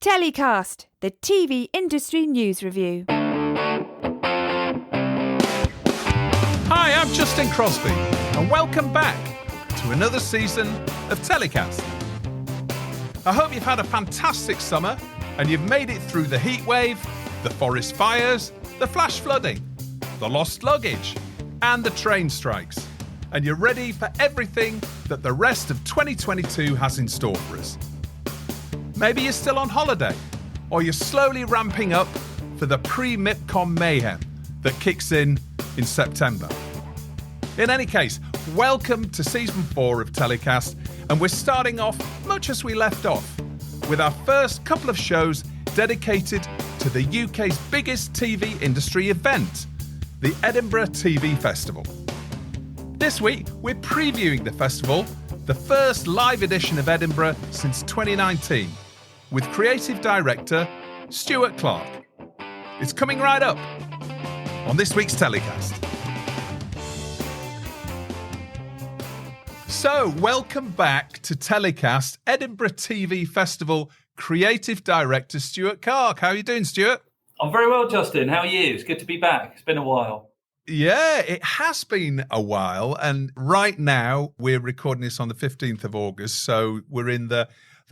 TellyCast, the TV industry news review. Hi, I'm Justin Crosby, and welcome back to another season of TellyCast. I hope you've had a fantastic summer and you've made it through the heat wave, the forest fires, the flash flooding, the lost luggage, and the train strikes. And you're ready for everything that the rest of 2022 has in store for us. Maybe you're still on holiday, or you're slowly ramping up for the pre-MIPCOM mayhem that kicks in September. In any case, welcome to Season 4 of TellyCast, and we're starting off much as we left off, with our first couple of shows dedicated to the UK's biggest TV industry event, the Edinburgh TV Festival. This week, we're previewing the festival, the first live edition of Edinburgh since 2019, with creative director Stewart Clarke. It's coming right up on this week's TellyCast. So, welcome back to TellyCast, Edinburgh TV Festival creative director Stewart Clarke. How are you doing, Stewart? I'm very well, Justin. How are you? It's good to be back. It's been a while. Yeah, it has been a while. And right now, we're recording this on the 15th of August. So we're in the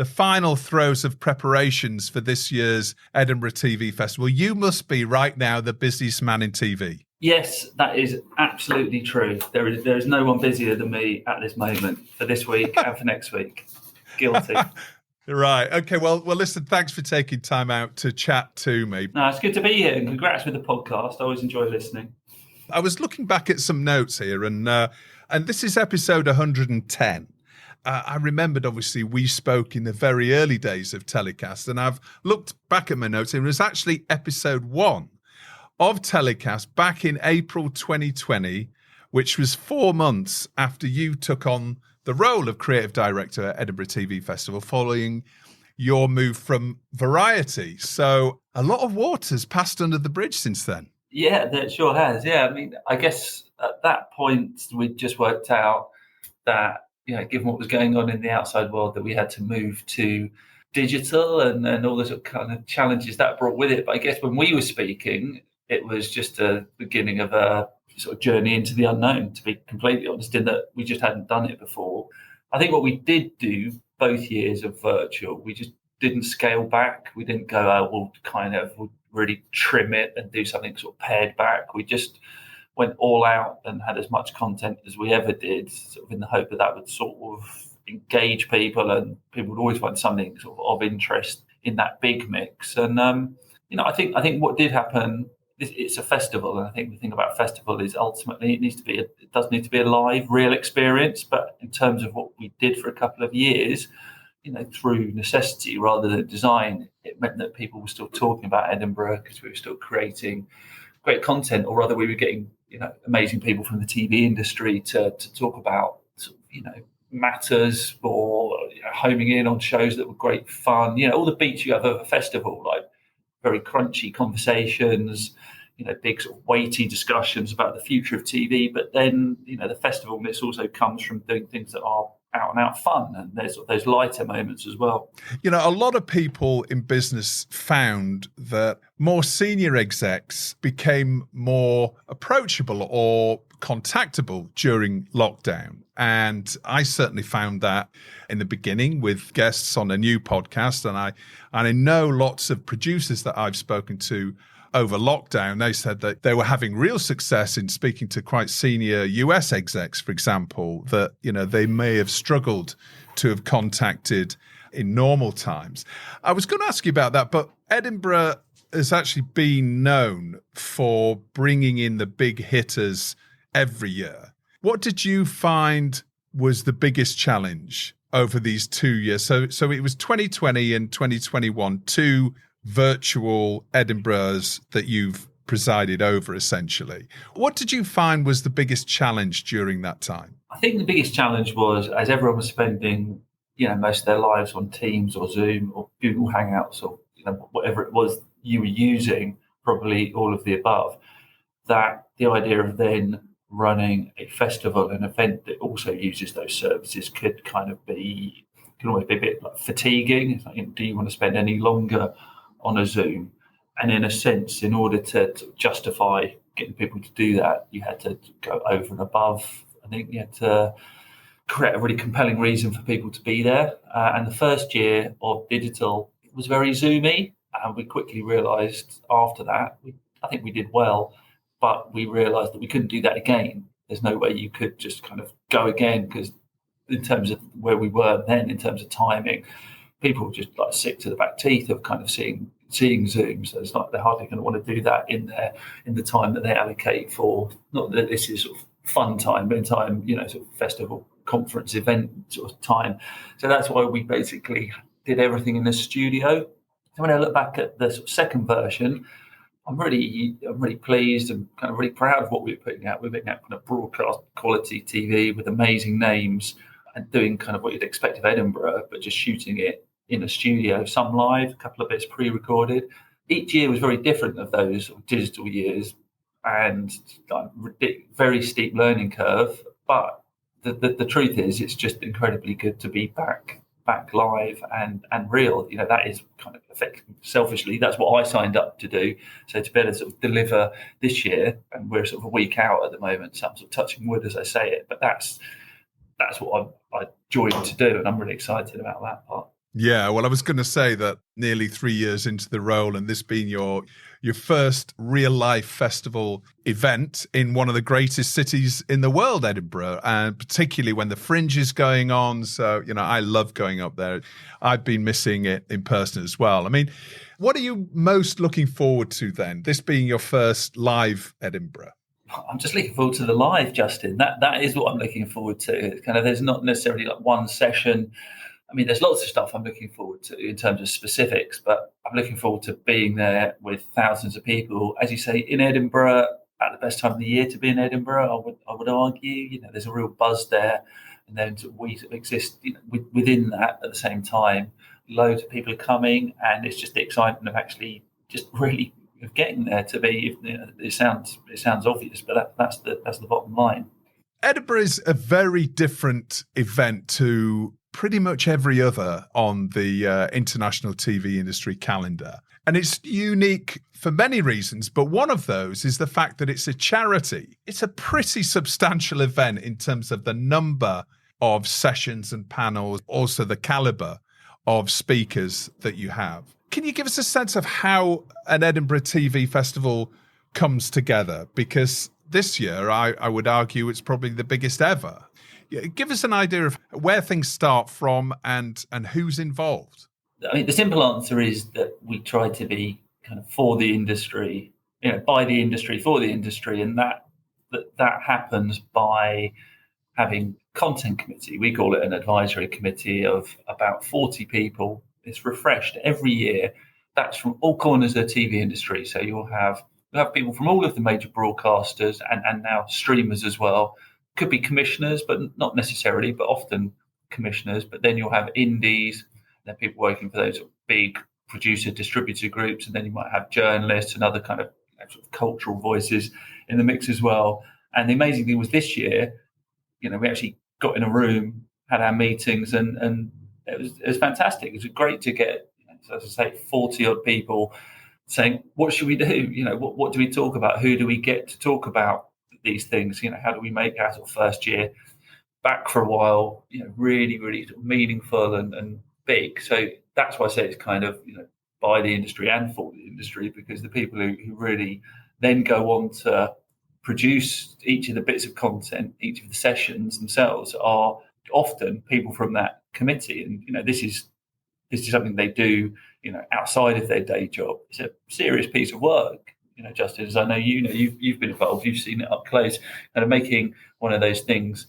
final throes of preparations for this year's Edinburgh TV Festival. You must be right now the busiest man in TV. Yes, that is absolutely true. There is no one busier than me at this moment for this week and for next week. Guilty. Right. Okay. Well, listen, thanks for taking time out to chat to me. No, it's good to be here, and congrats with the podcast. I always enjoy listening. I was looking back at some notes here, and this is episode 110. I remembered, obviously, we spoke in the very early days of TellyCast, and I've looked back at my notes, and it was actually episode 1 of TellyCast back in April 2020, which was 4 months after you took on the role of creative director at Edinburgh TV Festival, following your move from Variety. So a lot of water's passed under the bridge since then. Yeah, that sure has. Yeah, I mean, I guess at that point we just worked out that, given what was going on in the outside world, that we had to move to digital and all the sort of kind of challenges that brought with it. But I guess when we were speaking, it was just a beginning of a sort of journey into the unknown, to be completely honest, in that we just hadn't done it before. I think what we did do both years of virtual, we just didn't scale back. We didn't go, we'll really trim it and do something sort of pared back. We just went all out and had as much content as we ever did, sort of in the hope that would sort of engage people, and people would always find something sort of interest in that big mix. And I think what did happen, it's a festival, and I think the thing about a festival is ultimately it does need to be a live, real experience. But in terms of what we did for a couple of years, through necessity rather than design, it meant that people were still talking about Edinburgh because we were still creating great content, or rather we were getting amazing people from the TV industry to talk about matters, or homing in on shows that were great fun. All the beats you have of a festival, like very crunchy conversations, big sort of weighty discussions about the future of TV. But then the festivalness also comes from doing things that are out and out fun, and there's those lighter moments as well. A lot of people in business found that more senior execs became more approachable or contactable during lockdown. And I certainly found that in the beginning with guests on a new podcast. And I know lots of producers that I've spoken to over lockdown, they said that they were having real success in speaking to quite senior US execs, for example, that, they may have struggled to have contacted in normal times. I was going to ask you about that, but Edinburgh has actually been known for bringing in the big hitters every year. What did you find was the biggest challenge over these 2 years? So it was 2020 and 2021, two virtual Edinburghs that you've presided over, essentially. What did you find was the biggest challenge during that time? I think the biggest challenge was, as everyone was spending, most of their lives on Teams or Zoom or Google Hangouts or whatever it was you were using, probably all of the above, that the idea of then running a festival, an event that also uses those services, could kind of be can always be a bit like fatiguing. It's like, do you want to spend any longer on a Zoom? And in a sense, in order to justify getting people to do that, you had to go over and above. I think you had to create a really compelling reason for people to be there. And the first year of digital, it was very Zoomy. And we quickly realised after that, I think we did well, but we realised that we couldn't do that again. There's no way you could just kind of go again, because in terms of where we were then, in terms of timing, people were just like sick to the back teeth of kind of seeing Zoom. So it's like they're hardly going to want to do that in the time that they allocate for, not that this is sort of fun time, but in time, sort of festival, conference, event sort of time. So that's why we basically did everything in the studio. So when I look back at the sort of second version, I'm really pleased and kind of really proud of what we're putting out. We're putting out kind of broadcast quality TV with amazing names and doing kind of what you'd expect of Edinburgh, but just shooting it in a studio, some live, a couple of bits pre-recorded. Each year was very different of those sort of digital years, and very steep learning curve. But the truth is, it's just incredibly good to be back live and real. That is kind of selfishly, that's what I signed up to do. So to be able to sort of deliver this year, and we're sort of a week out at the moment, so I'm sort of touching wood as I say it, but that's what I joined to do, and I'm really excited about that part. Yeah, well, I was going to say that nearly 3 years into the role, and this being your first real-life festival event in one of the greatest cities in the world, Edinburgh, and particularly when the Fringe is going on. So, I love going up there. I've been missing it in person as well. I mean, what are you most looking forward to then, this being your first live Edinburgh? I'm just looking forward to the live, Justin. That is what I'm looking forward to. It's kind of, there's not necessarily like one session. I mean, there's lots of stuff I'm looking forward to in terms of specifics, but I'm looking forward to being there with thousands of people. As you say, in Edinburgh, at the best time of the year to be in Edinburgh, I would argue. There's a real buzz there, and then we exist within that at the same time. Loads of people are coming, and it's just the excitement of actually just really of getting there to be. It sounds obvious, but that's the bottom line. Edinburgh is a very different event to pretty much every other on the international TV industry calendar. And it's unique for many reasons, but one of those is the fact that it's a charity. It's a pretty substantial event in terms of the number of sessions and panels, also the caliber of speakers that you have. Can you give us a sense of how an Edinburgh TV festival comes together? Because this year, I would argue it's probably the biggest ever. Give us an idea of where things start from and who's involved. I mean, the simple answer is that we try to be kind of for the industry, by the industry, for the industry, and that happens by having content committee. We call it an advisory committee of about 40 people. It's refreshed every year. That's from all corners of the TV industry. So you'll have people from all of the major broadcasters and now streamers as well. Could be commissioners, but not necessarily, but often commissioners. But then you'll have indies, then people working for those big producer distributor groups, and then you might have journalists and other kind of sort of cultural voices in the mix as well. And the amazing thing was this year, we actually got in a room, had our meetings, and it was fantastic. It was great to get, as I say, 40 odd people saying, what should we do? What do we talk about? Who do we get to talk about these things? How do we make our sort of first year back for a while, really, really sort of meaningful and big? So that's why I say it's kind of, by the industry and for the industry, because the people who really then go on to produce each of the bits of content, each of the sessions themselves, are often people from that committee. And, this is something they do, outside of their day job. It's a serious piece of work. Justin, as I know you've been involved, you've seen it up close, kind of making one of those things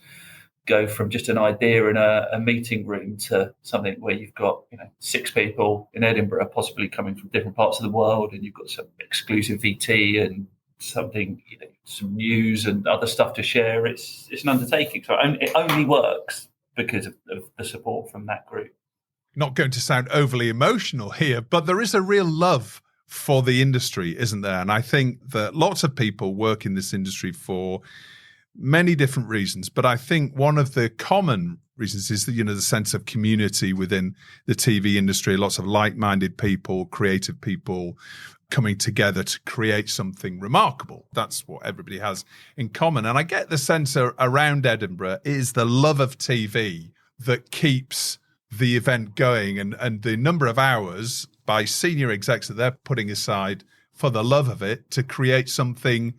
go from just an idea in a meeting room to something where you've got 6 people in Edinburgh, possibly coming from different parts of the world, and you've got some exclusive VT and something, some news and other stuff to share. It's an undertaking. So it only works because of the support from that group. Not going to sound overly emotional here, but there is a real love for the industry, isn't there? And I think that lots of people work in this industry for many different reasons, but I think one of the common reasons is that, the sense of community within the TV industry, lots of like-minded people, creative people coming together to create something remarkable. That's what everybody has in common. And I get the sense around Edinburgh is the love of TV that keeps the event going, and the number of hours by senior execs that they're putting aside for the love of it to create something,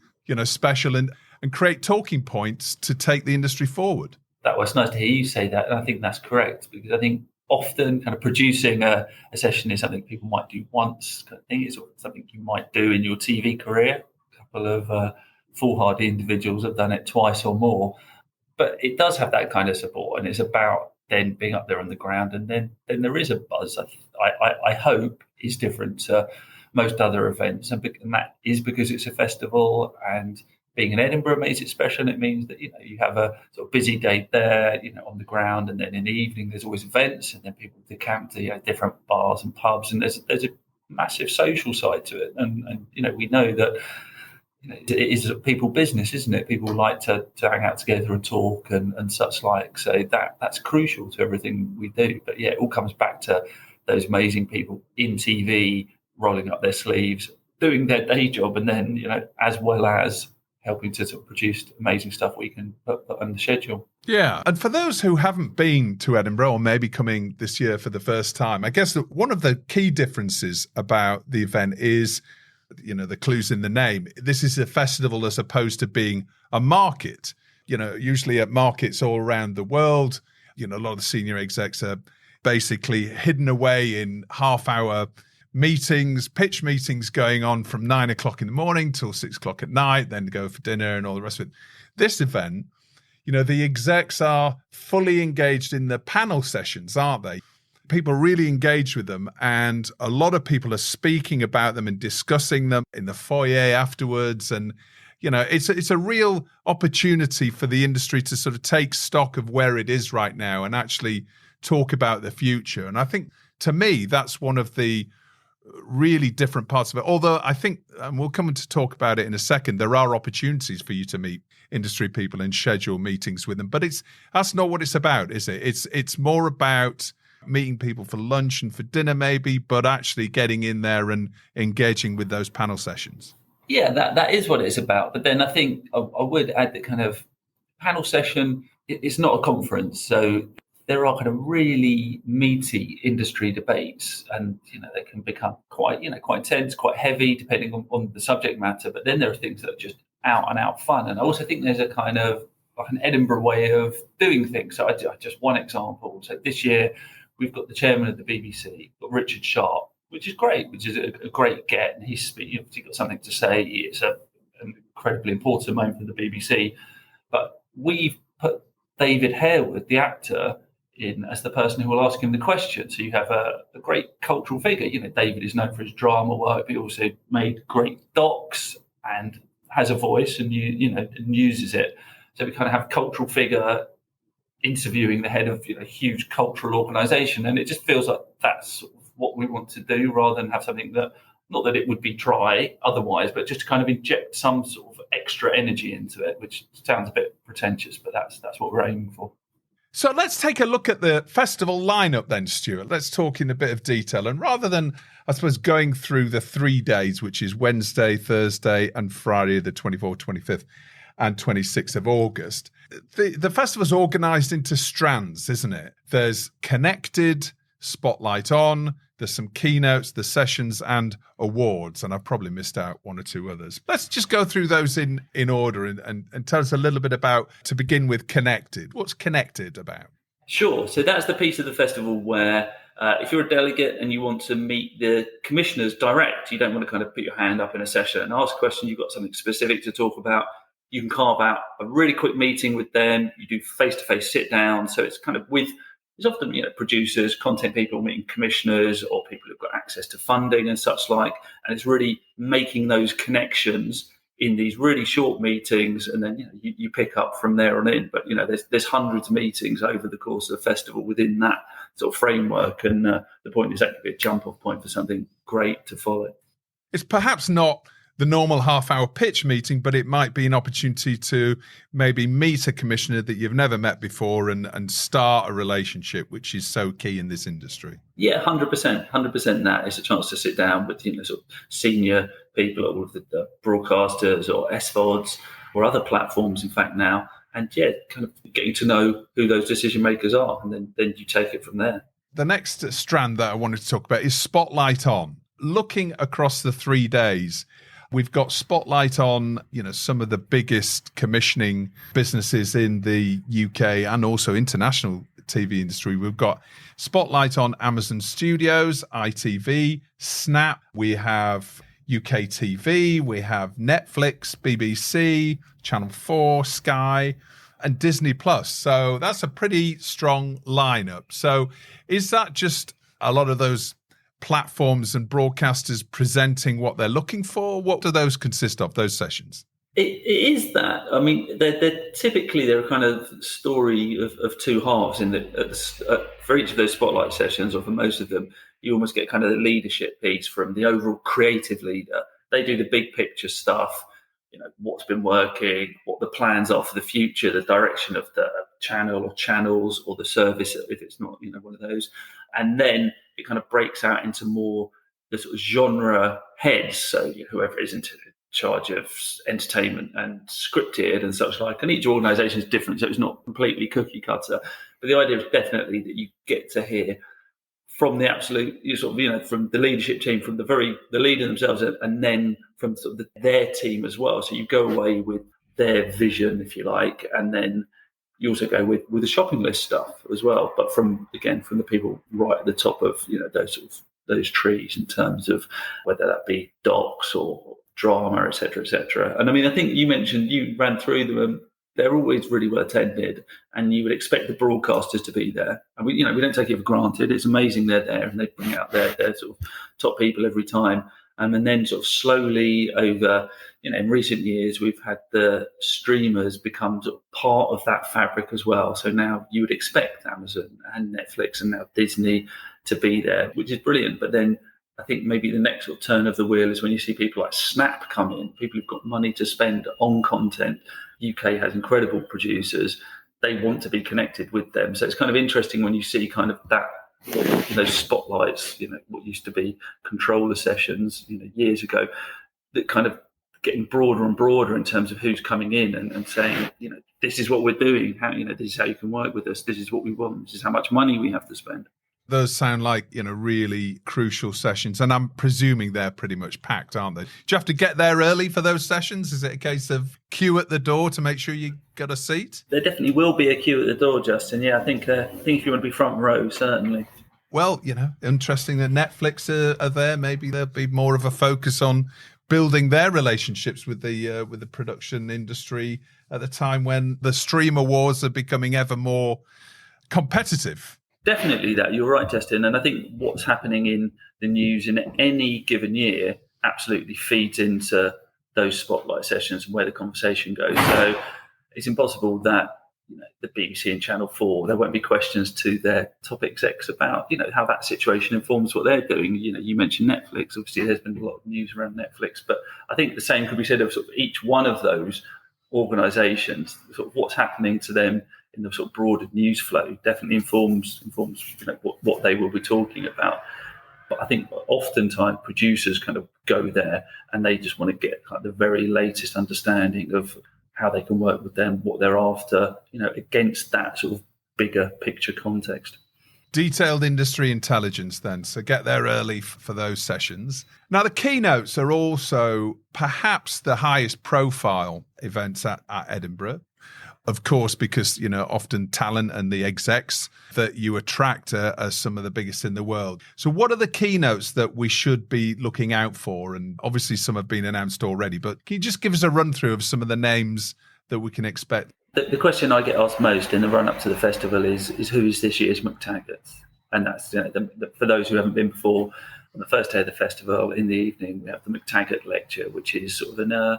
special and create talking points to take the industry forward. That was nice to hear you say that. And I think that's correct, because I think often kind of producing a session is something people might do once. I think it's something you might do in your TV career. A couple of foolhardy individuals have done it twice or more. But it does have that kind of support, and it's about then being up there on the ground, and then there is a buzz. I hope is different to most other events, and that is because it's a festival, and being in Edinburgh makes it special. And it means that you have a sort of busy day there, on the ground, and then in the evening there's always events, and then people decamp to different bars and pubs, and there's a massive social side to it, and we know that. It is a people business, isn't it? People like to hang out together and talk and such like. So that's crucial to everything we do. But yeah, it all comes back to those amazing people in TV rolling up their sleeves, doing their day job, and then, as well as helping to sort of produce amazing stuff we can put on the schedule. Yeah. And for those who haven't been to Edinburgh, or maybe coming this year for the first time, I guess that one of the key differences about the event is, the clues in the name. This is a festival as opposed to being a market. Usually at markets all around the world, a lot of the senior execs are basically hidden away in half-hour meetings, pitch meetings going on from 9 o'clock in the morning till 6 o'clock at night, then go for dinner and all the rest of it. This event, the execs are fully engaged in the panel sessions, aren't they? People really engage with them, and a lot of people are speaking about them and discussing them in the foyer afterwards. And, it's a real opportunity for the industry to sort of take stock of where it is right now and actually talk about the future. And I think, to me, that's one of the really different parts of it. Although I think, and we'll come to talk about it in a second, there are opportunities for you to meet industry people and schedule meetings with them. But that's not what it's about, is it? It's more about meeting people for lunch and for dinner maybe, but actually getting in there and engaging with those panel sessions. Yeah, that is what it's about. But then I think I would add that kind of panel session, it's not a conference. So there are kind of really meaty industry debates, and, they can become quite intense, quite heavy, depending on the subject matter. But then there are things that are just out and out fun. And I also think there's a kind of like an Edinburgh way of doing things. So I just one example. So this year, we've got the chairman of the BBC, got Richard Sharp, which is great, which is a great get. And he's got something to say. It's an incredibly important moment for the BBC. But we've put David Harewood, the actor, in as the person who will ask him the question. So you have a great cultural figure. David is known for his drama work, but he also made great docs and has a voice and and uses it. So we kind of have a cultural figure interviewing the head of a huge cultural organisation, and it just feels like that's sort of what we want to do, rather than have something that, not that it would be dry otherwise, but just to kind of inject some sort of extra energy into it, which sounds a bit pretentious, but that's what we're aiming for. So let's take a look at the festival lineup then, Stewart. Let's talk in a bit of detail, and rather than, I suppose, going through the 3 days, which is Wednesday, Thursday and Friday, the 24th, 25th and 26th of August. The festival's organised into strands, isn't it? There's Connected, Spotlight On, there's some keynotes, the sessions and awards, and I've probably missed out one or two others. Let's just go through those in order and tell us a little bit about, to begin with, Connected. What's Connected about? Sure. So that's the piece of the festival where if you're a delegate and you want to meet the commissioners direct, you don't want to kind of put your hand up in a session and ask a question, you've got something specific to talk about, you can carve out a really quick meeting with them. You do face-to-face sit-down. So it's kind of it's often, producers, content people meeting commissioners or people who've got access to funding and such like. And it's really making those connections in these really short meetings. And then, you pick up from there on in. But, there's hundreds of meetings over the course of the festival within that sort of framework. And the point is that could be a jump-off point for something great to follow. It's perhaps not the normal half-hour pitch meeting, but it might be an opportunity to maybe meet a commissioner that you've never met before and start a relationship, which is so key in this industry. Yeah, 100%. That is a chance to sit down with sort of senior people, all of the broadcasters or SVODs or other platforms, in fact, now, and kind of getting to know who those decision makers are, and then you take it from there. The next strand that I wanted to talk about is Spotlight On. Looking across the 3 days, we've got Spotlight on, some of the biggest commissioning businesses in the UK and also international TV industry. We've got Spotlight on Amazon Studios, ITV, Snap. We have UK TV. We have Netflix, BBC, Channel 4, Sky, and Disney Plus. So that's a pretty strong lineup. So is that just a lot of those platforms and broadcasters presenting what they're looking for? What do those consist of, those sessions? It is that. I mean, they're typically a kind of story of two halves. In that for each of those spotlight sessions, or for most of them, you almost get kind of the leadership piece from the overall creative leader. They do the big picture stuff. What's been working, what the plans are for the future, the direction of the channel or channels or the service, if it's not, one of those. And then it kind of breaks out into more the sort of genre heads. So whoever is in charge of entertainment and scripted and such like. And each organisation is different, so it's not completely cookie cutter. But the idea is definitely that you get to hear from the absolute, from the leadership team, from the leader themselves, and then from sort of their team as well. So you go away with their vision, if you like, and then you also go with the shopping list stuff as well. But from the people right at the top of those trees in terms of whether that be docs or drama, etc., etc. And I mean, I think you ran through them. They're always really well attended, and you would expect the broadcasters to be there. And we don't take it for granted. It's amazing they're there, and they bring out their sort of top people every time. And then sort of slowly over, in recent years, we've had the streamers become sort of part of that fabric as well. So now you would expect Amazon and Netflix and now Disney to be there, which is brilliant. But then I think maybe the next sort of turn of the wheel is when you see people like Snap come in, people who've got money to spend on content. UK has incredible producers. They want to be connected with them. So it's kind of interesting when you see kind of that, those spotlights, what used to be controller sessions, years ago, that kind of getting broader and broader in terms of who's coming in and saying, this is what we're doing. How, this is how you can work with us. This is what we want. This is how much money we have to spend. Those sound like, really crucial sessions. And I'm presuming they're pretty much packed, aren't they? Do you have to get there early for those sessions? Is it a case of queue at the door to make sure you got a seat? There definitely will be a queue at the door, Justin. Yeah, I think if you want to be front row, certainly. Well, interesting that Netflix are there. Maybe there'll be more of a focus on building their relationships with the production industry at the time when the streamer wars are becoming ever more competitive. Definitely that. You're right, Justin. And I think what's happening in the news in any given year absolutely feeds into those spotlight sessions and where the conversation goes. So it's impossible that the BBC and Channel 4, there won't be questions to their top execs about, how that situation informs what they're doing. You mentioned Netflix. Obviously, there's been a lot of news around Netflix, but I think the same could be said of sort of each one of those organisations. Sort of what's happening to them in the sort of broader news flow definitely informs what they will be talking about. But I think oftentimes producers kind of go there and they just want to get kind of the very latest understanding of how they can work with them, what they're after, against that sort of bigger picture context. Detailed industry intelligence then. So get there early for those sessions. Now, the keynotes are also perhaps the highest profile events at Edinburgh. Of course, because, often talent and the execs that you attract are some of the biggest in the world. So what are the keynotes that we should be looking out for? And obviously some have been announced already, but can you just give us a run through of some of the names that we can expect? The question I get asked most in the run up to the festival is who is this year's McTaggart? And that's, for those who haven't been before, on the first day of the festival in the evening, we have the McTaggart lecture, which is sort of an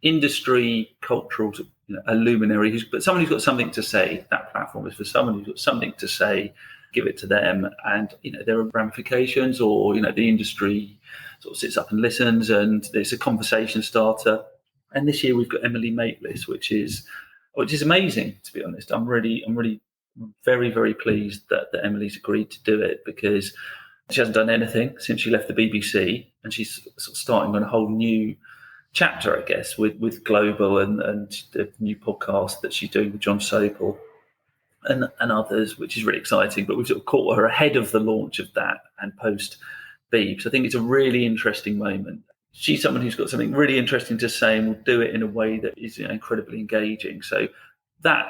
industry cultural a luminary, but someone who's got something to say. That platform is for someone who's got something to say give it to them. And, there are ramifications, or, the industry sort of sits up and listens, and there's a conversation starter. And this year we've got Emily Maitlis, which is amazing, to be honest. I'm really very, very pleased that Emily's agreed to do it, because she hasn't done anything since she left the BBC, and she's sort of starting on a whole new chapter, I guess, with Global and the new podcast that she's doing with John Sopel and others, which is really exciting. But we've sort of caught her ahead of the launch of that and post Beeb. So I think it's a really interesting moment. She's someone who's got something really interesting to say, and will do it in a way that is incredibly engaging. So that,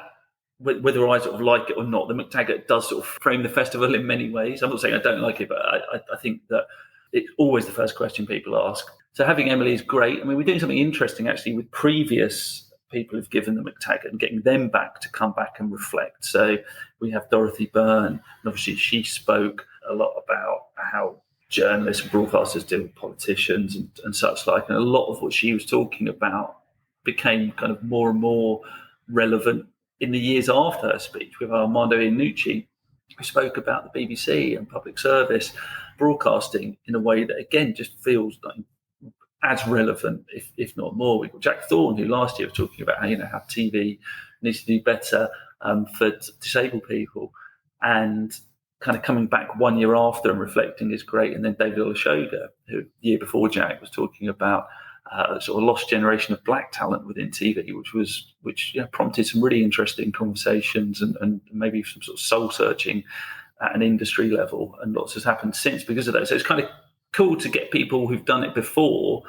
whether I sort of like it or not, the McTaggart does sort of frame the festival in many ways. I'm not saying I don't like it, but I think that it's always the first question people ask. So having Emily is great. I mean, we're doing something interesting actually with previous people who've given the McTaggart and getting them back to come back and reflect. So we have Dorothy Byrne, and obviously she spoke a lot about how journalists and broadcasters deal with politicians and such like. And a lot of what she was talking about became kind of more and more relevant in the years after her speech, with Armando Iannucci, who spoke about the BBC and public service broadcasting in a way that, again, just feels like as relevant, if not more. We've got Jack Thorne, who last year was talking about how TV needs to do better for disabled people, and kind of coming back 1 year after and reflecting is great. And then David Olashoga, who the year before Jack was talking about a sort of lost generation of black talent within TV, which prompted some really interesting conversations and maybe some sort of soul searching at an industry level. And lots has happened since because of that. So it's kind of cool to get people who've done it before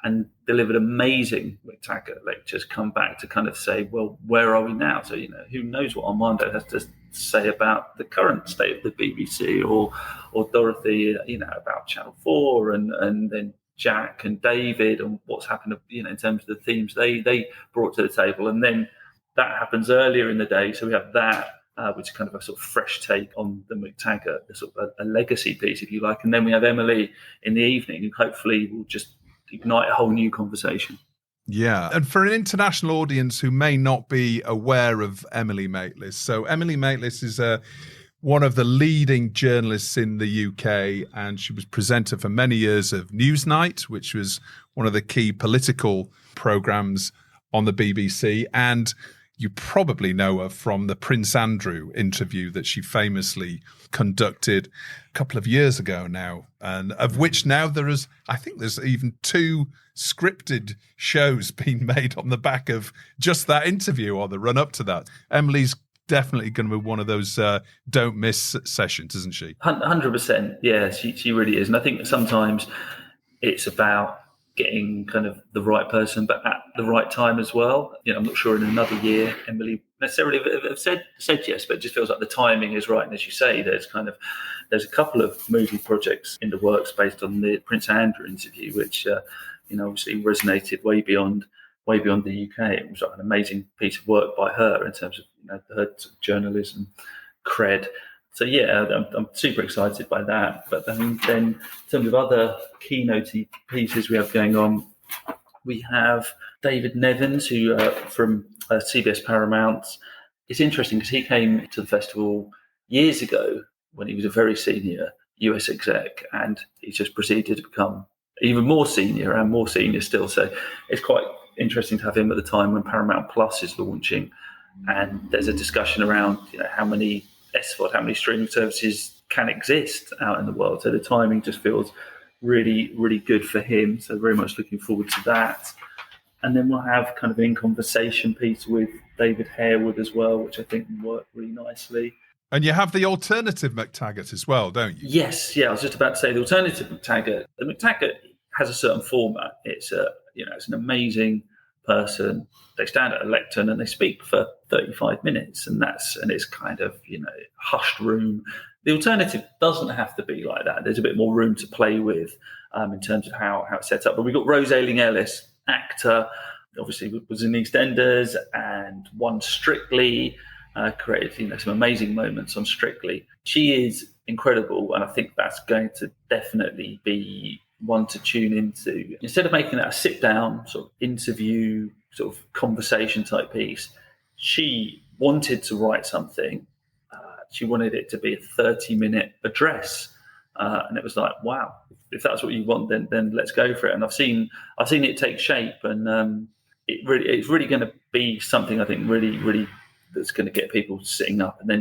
and delivered amazing McTaggart lectures come back to kind of say, well, where are we now? So, who knows what Armando has to say about the current state of the BBC, or Dorothy, about Channel 4, and then Jack and David and what's happened, in terms of the themes they brought to the table. And then that happens earlier in the day. So we have that, which is kind of a sort of fresh take on the McTaggart, sort of a legacy piece, if you like. And then we have Emily in the evening, and hopefully we'll just ignite a whole new conversation. Yeah. And for an international audience who may not be aware of Emily Maitlis, so Emily Maitlis is one of the leading journalists in the UK, and she was presenter for many years of Newsnight, which was one of the key political programmes on the BBC. And you probably know her from the Prince Andrew interview that she famously conducted a couple of years ago now, and of which now there's even 2 scripted shows being made on the back of just that interview or the run up to that. Emily's definitely going to be one of those don't miss sessions, isn't she? 100%. Yeah, she really is. And I think sometimes it's about getting kind of the right person, but at the right time as well. I'm not sure in another year Emily necessarily have said yes, but it just feels like the timing is right. And as you say, there's a couple of movie projects in the works based on the Prince Andrew interview, which obviously resonated way beyond the UK. It was like an amazing piece of work by her in terms of her journalism cred. So yeah, I'm super excited by that. But then in terms of other keynote pieces we have going on, we have David Nevins, who from CBS Paramount. It's interesting because he came to the festival years ago when he was a very senior US exec, and he's just proceeded to become even more senior and more senior still. So it's quite interesting to have him at the time when Paramount Plus is launching, and there's a discussion around how many SVOD, how many streaming services can exist out in the world. So the timing just feels really, really good for him. So very much looking forward to that. And then we'll have kind of an in-conversation piece with David Harewood as well, which I think will work really nicely. And you have the alternative McTaggart as well, don't you? Yes, yeah. I was just about to say the alternative McTaggart. The McTaggart has a certain format. It's it's an amazing person. They stand at a lectern and they speak for 35 minutes, and it's kind of hushed room. The alternative doesn't have to be like that. There's a bit more room to play with in terms of how it's set up. But we've got Rose Ayling-Ellis, actor, obviously was in EastEnders and won Strictly. Created some amazing moments on Strictly. She is incredible, and I think that's going to definitely be one to tune into. Instead of making that a sit-down sort of interview, sort of conversation type piece, she wanted to write something she wanted it to be a 30-minute address. And it was like, wow, if that's what you want, then let's go for it. And I've seen it take shape, and it's really going to be something, I think, really that's going to get people sitting up. And then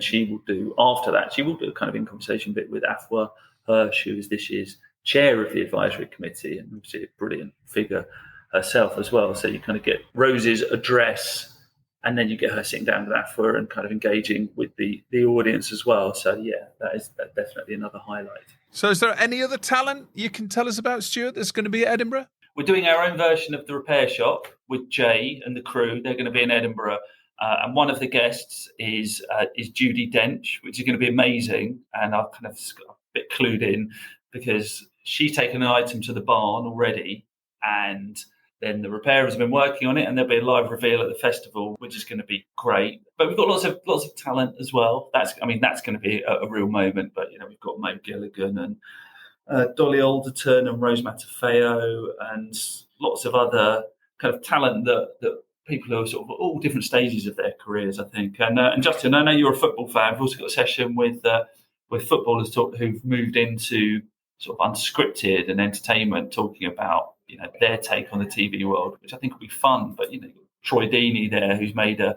after that, she will do a kind of in conversation bit with Afua Hirsch, who is this year's chair of the advisory committee, and obviously a brilliant figure herself as well. So you kind of get Rose's address, and then you get her sitting down with Afua and kind of engaging with the audience as well. So yeah, that's definitely another highlight. So is there any other talent you can tell us about, Stewart, that's going to be at Edinburgh? We're doing our own version of The Repair Shop with Jay and the crew. They're going to be in Edinburgh. And one of the guests is Judi Dench, which is going to be amazing. And I've kind of got a bit clued in because she's taken an item to the barn already, and then the repairers have been working on it, and there'll be a live reveal at the festival, which is going to be great. But we've got lots of talent as well. That's going to be a real moment. But we've got Mo Gilligan and Dolly Alderton and Rose Matafeo and lots of other kind of talent that people who are sort of at all different stages of their careers, I think. And Justin, I know you're a football fan. We've also got a session with footballers who've moved into sort of unscripted and entertainment, talking about their take on the TV world, which I think will be fun. But Troy Deeney there, who's made an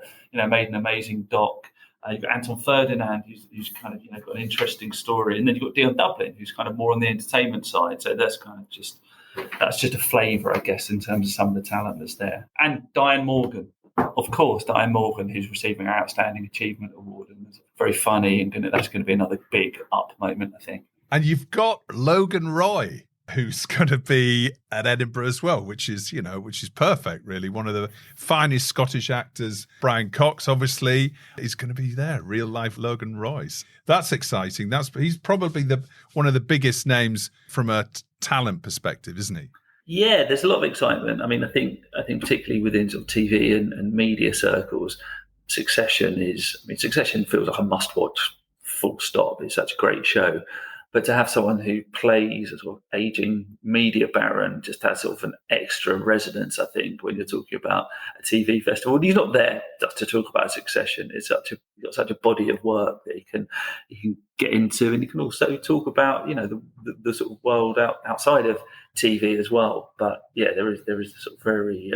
amazing doc. You've got Anton Ferdinand, who's kind of got an interesting story, and then you've got Dion Dublin, who's kind of more on the entertainment side. So that's just a flavour, I guess, in terms of some of the talent that's there. And Diane Morgan, of course, who's receiving our Outstanding Achievement Award, and it's very funny, and that's going to be another big up moment, I think. And you've got Logan Roy, who's going to be at Edinburgh as well, which is perfect, really. One of the finest Scottish actors, Brian Cox, obviously, is going to be there. Real life Logan Royce. That's exciting. He's probably one of the biggest names from a talent perspective, isn't he? Yeah, there's a lot of excitement. I mean, I think particularly within sort of TV and media circles, Succession feels like a must-watch. Full stop. It's such a great show. But to have someone who plays a sort of aging media baron just has sort of an extra resonance, I think, when you're talking about a TV festival. And he's not there just to talk about Succession. You've got such a body of work that he can get into, and he can also talk about the sort of world outside of TV as well. But yeah, there is a sort of very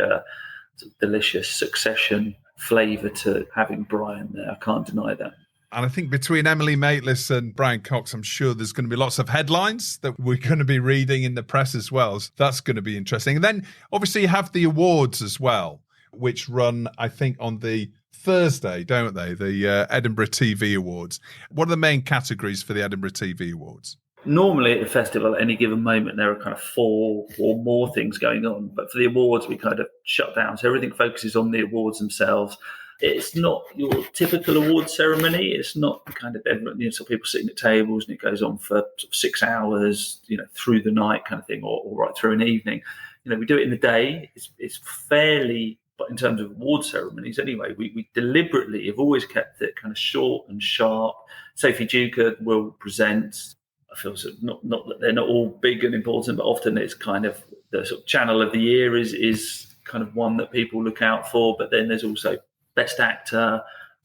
sort of delicious Succession flavour to having Brian there. I can't deny that. And I think between Emily Maitlis and Brian Cox, I'm sure there's going to be lots of headlines that we're going to be reading in the press as well. So that's going to be interesting. And then obviously you have the awards as well, which run, I think, on the Thursday, don't they? The Edinburgh TV Awards. What are the main categories for the Edinburgh TV Awards? Normally at the festival, at any given moment, there are kind of 4 or more things going on. But for the awards, we kind of shut down. So everything focuses on the awards themselves. It's not your typical award ceremony. It's not kind of everyone, so people sitting at tables and it goes on for sort of 6 hours, through the night kind of thing, or right through an evening. We do it in the day. It's fairly, but in terms of award ceremonies anyway, we deliberately have always kept it kind of short and sharp. Sophie Duker will present. I feel not that they're not all big and important, but often it's kind of the sort of channel of the year is kind of one that people look out for. But then there's also Best Actor,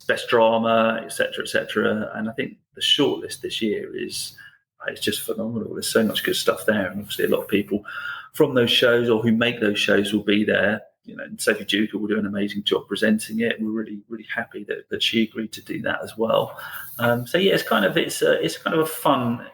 Best Drama, etc. And I think the shortlist this year it's just phenomenal. There's so much good stuff there, and obviously a lot of people from those shows or who make those shows will be there. And Sophie Duker will do an amazing job presenting it. We're really, really happy that she agreed to do that as well. So yeah, it's kind of a fun.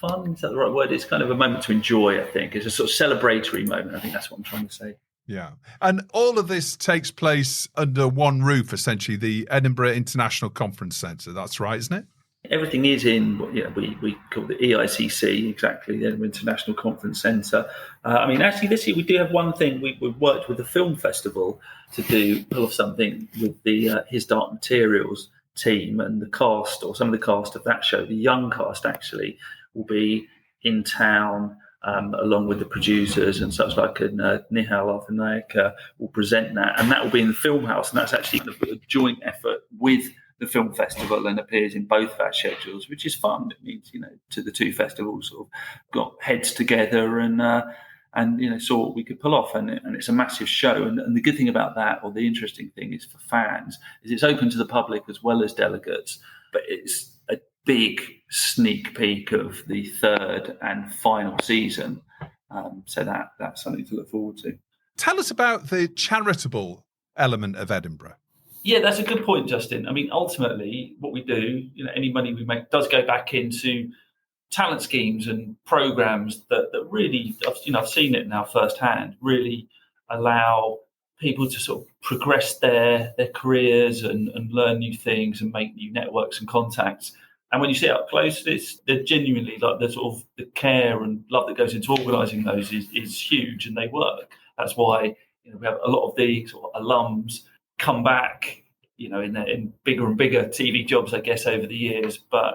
Is that the right word? It's kind of a moment to enjoy. I think it's a sort of celebratory moment. I think that's what I'm trying to say. Yeah. And all of this takes place under one roof, essentially, the Edinburgh International Conference Centre. That's right, isn't it? Everything is in what we call the EICC, exactly, the Edinburgh International Conference Centre. Actually, this year we do have one thing. We worked with the film festival to pull off something with the His Dark Materials team, and the cast, or some of the cast of that show, the young cast actually, will be in town. Along with the producers and such like, and Nihal Arthanaik will present that, and that will be in the Film House, and that's actually a joint effort with the film festival and appears in both of our schedules, which is fun. It means to the two festivals sort of got heads together and saw what we could pull off, and it's a massive show. And the good thing about that, or the interesting thing, is for fans, is it's open to the public as well as delegates, but it's a big sneak peek of the third and final season. So that's something to look forward to. Tell us about the charitable element of Edinburgh. Yeah, that's a good point, Justin. I mean, ultimately, what we do, any money we make does go back into talent schemes and programs that really, I've seen it now firsthand, really allow people to sort of progress their careers and learn new things and make new networks and contacts. And when you see it up close, they're genuinely like the sort of the care and love that goes into organising those is huge, and they work. That's why we have a lot of the sort of alums come back, in bigger and bigger TV jobs, I guess, over the years. But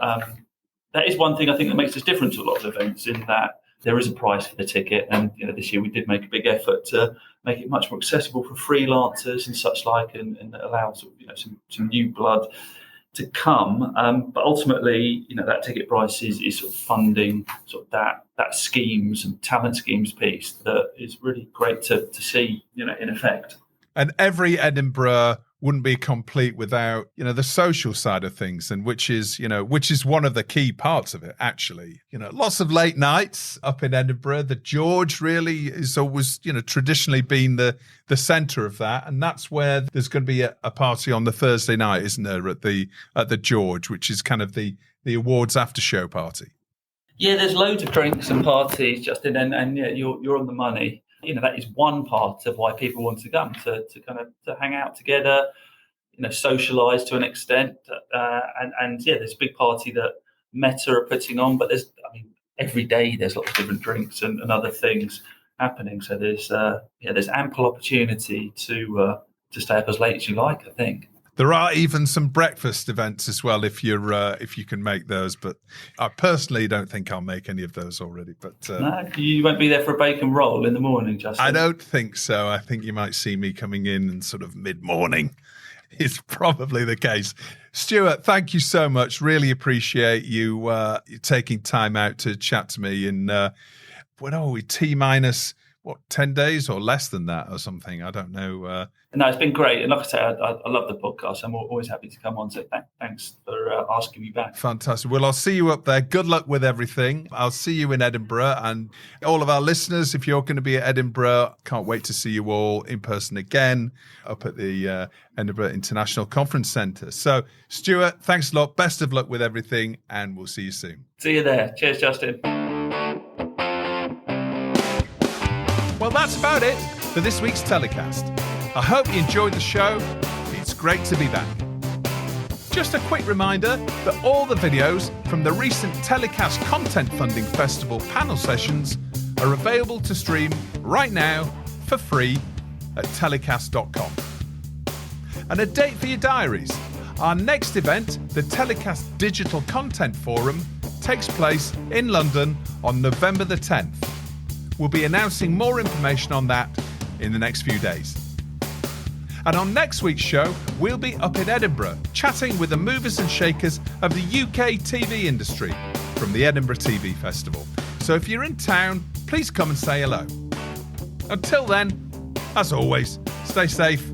that is one thing I think that makes us different to a lot of events, in that there is a price for the ticket. And this year we did make a big effort to make it much more accessible for freelancers and such like, and allow sort of, some new blood to come. But ultimately, that ticket price is sort of funding sort of that schemes and talent schemes piece that is really great to see, in effect. And every Edinburgh wouldn't be complete without, the social side of things, and which is one of the key parts of it, actually. Lots of late nights up in Edinburgh. The George really is always, traditionally been the centre of that. And that's where there's going to be a party on the Thursday night, isn't there, at the George, which is kind of the awards after show party. Yeah, there's loads of drinks and parties, Justin, and yeah, you're on the money. That is one part of why people want to come, to kind of to hang out together, socialise to an extent. And yeah, there's a big party that Meta are putting on, but every day there's lots of different drinks and other things happening. So there's ample opportunity to stay up as late as you like, I think. There are even some breakfast events as well, if you can make those. But I personally don't think I'll make any of those already. But no, you won't be there for a bacon roll in the morning, Justin. I don't think so. I think you might see me coming in and sort of mid-morning. It's probably the case. Stewart, thank you so much. Really appreciate you taking time out to chat to me. And what are we, T-minus 10 days or less than that or something? I don't know. No, it's been great. And like I say, I love the podcast. I'm always happy to come on. So thanks for asking me back. Fantastic. Well, I'll see you up there. Good luck with everything. I'll see you in Edinburgh. And all of our listeners, if you're going to be at Edinburgh, can't wait to see you all in person again up at the Edinburgh International Conference Centre. So, Stewart, thanks a lot. Best of luck with everything. And we'll see you soon. See you there. Cheers, Justin. Well, that's about it for this week's TellyCast. I hope you enjoyed the show. It's great to be back. Just a quick reminder that all the videos from the recent TellyCast Content Funding Festival panel sessions are available to stream right now for free at tellycast.com. And a date for your diaries. Our next event, the TellyCast Digital Content Forum, takes place in London on November the 10th. We'll be announcing more information on that in the next few days. And on next week's show, we'll be up in Edinburgh, chatting with the movers and shakers of the UK TV industry from the Edinburgh TV Festival. So if you're in town, please come and say hello. Until then, as always, stay safe